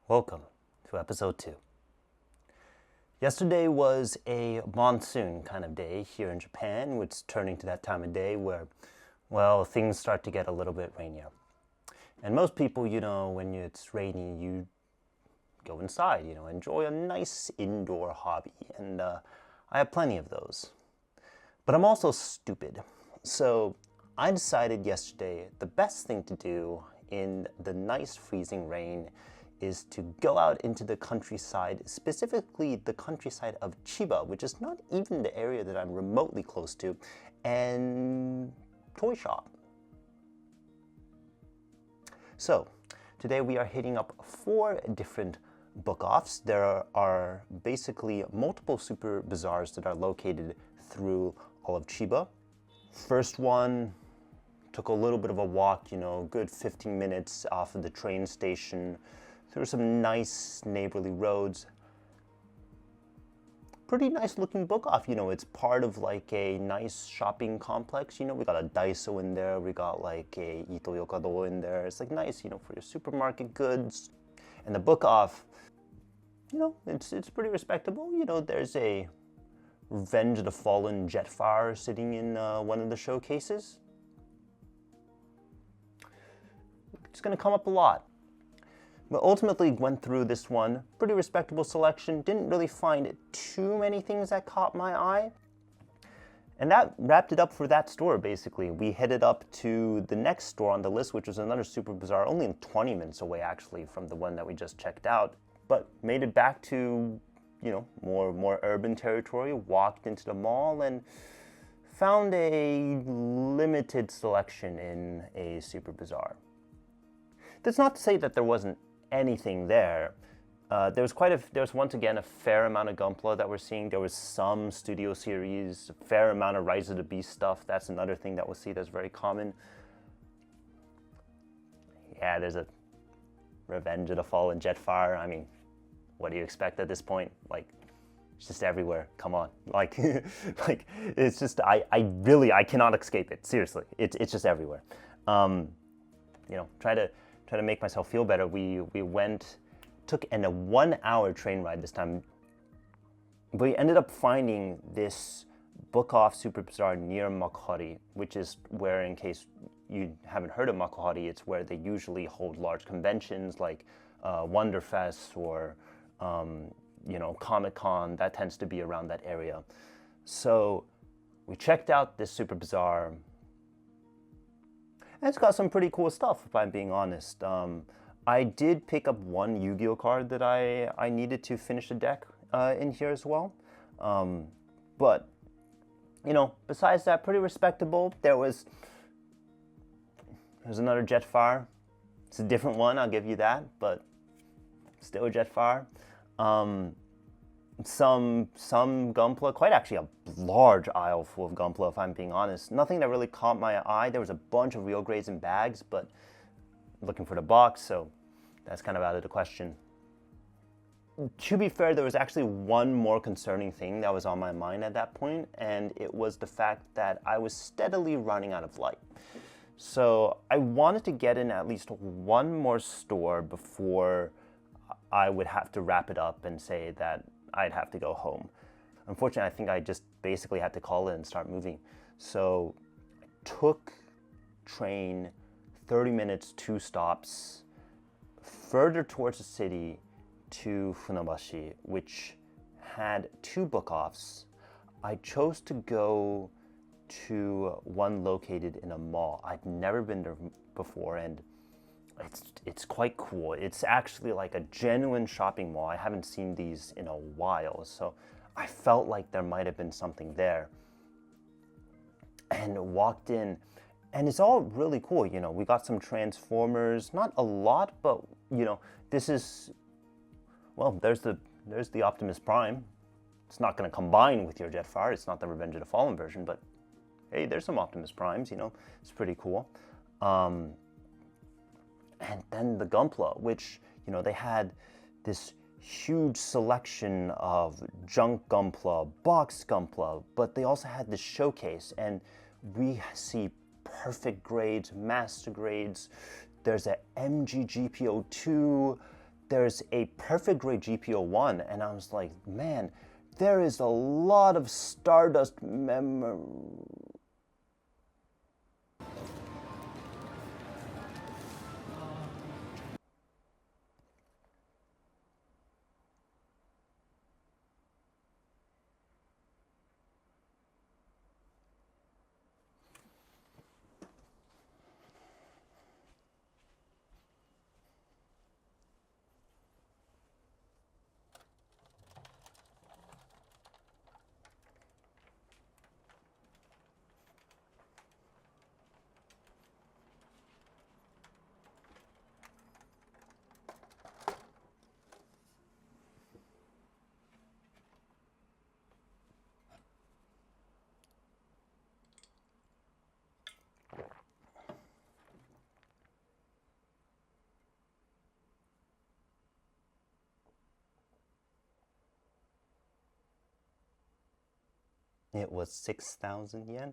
Welcome to episode 2. Yesterday was a monsoon kind of day here in Japan, which is turning to that time of day where, well, things start to get a little bit rainier. And most people, when it's rainy, you go inside, enjoy a nice indoor hobby. And I have plenty of those. But I'm also stupid. So I decided yesterday the best thing to do in the nice freezing rain is to go out into the countryside, specifically the countryside of Chiba, which is not even the area that I'm remotely close to, and toy shop. So today we are hitting up 4 different book-offs. There are basically multiple super bazaars that are located through all of Chiba. First one took a little bit of a walk, good 15 minutes off of the train station, through some nice neighborly roads. Pretty nice looking book off, it's part of like a nice shopping complex. We got a Daiso in there, we got like a Ito-Yokado in there. It's like nice, for your supermarket goods. And the book off, it's pretty respectable. There's a Revenge of the Fallen Jetfire sitting in one of the showcases. It's gonna come up a lot. But ultimately went through this one, pretty respectable selection, didn't really find too many things that caught my eye. And that wrapped it up for that store, basically. We headed up to the next store on the list, which was another super bazaar, only 20 minutes away actually from the one that we just checked out, but made it back to, more urban territory, walked into the mall and found a limited selection in a super bazaar. That's not to say that there wasn't anything there. There was once again a fair amount of Gunpla that we're seeing. There was some Studio Series, a fair amount of Rise of the Beast stuff. That's another thing that we'll see that's very common. Yeah, there's a Revenge of the Fallen Jetfire. I mean, what do you expect at this point? Like, it's just everywhere. Come on, like, it's just I cannot escape it. Seriously, it's just everywhere. Try to make myself feel better. We took a 1-hour train ride this time. But we ended up finding this book-off super bazaar near Makuhari, which is where, in case you haven't heard of Makuhari, it's where they usually hold large conventions like Wonderfest or Comic-Con. That tends to be around that area. So we checked out this super bazaar. And it's got some pretty cool stuff, if I'm being honest. I did pick up one Yu-Gi-Oh card that I needed to finish the deck in here as well. But, besides that, pretty respectable. There's another Jetfire. It's a different one, I'll give you that, but still a Jetfire. Some Gunpla, quite actually a large aisle full of Gunpla, if I'm being honest. Nothing that really caught my eye. There was a bunch of real grades in bags, but looking for the box, so that's kind of out of the question. To be fair, there was actually one more concerning thing that was on my mind at that point, and it was the fact that I was steadily running out of light. So I wanted to get in at least one more store before I would have to wrap it up and say that I'd have to go home. Unfortunately, I think I just basically had to call it and start moving. So I took train 30 minutes, 2 stops, further towards the city to Funabashi, which had 2 book-offs. I chose to go to one located in a mall. I'd never been there before, and it's quite cool. It's actually like a genuine shopping mall. I haven't seen these in a while, so I felt like there might have been something there. And walked in, and it's all really cool. We got some Transformers, not a lot, but this is, well, there's the Optimus Prime. It's not going to combine with your Jetfire. It's not the Revenge of the Fallen version, but hey, there's some Optimus Primes. It's pretty cool. And then the Gunpla, which, they had this huge selection of junk Gunpla, box Gunpla, but they also had this showcase, and we see perfect grades, master grades. There's a MGGPO2, there's a perfect grade GPO1, and I was like, man, there is a lot of Stardust memory. It was 6,000 yen.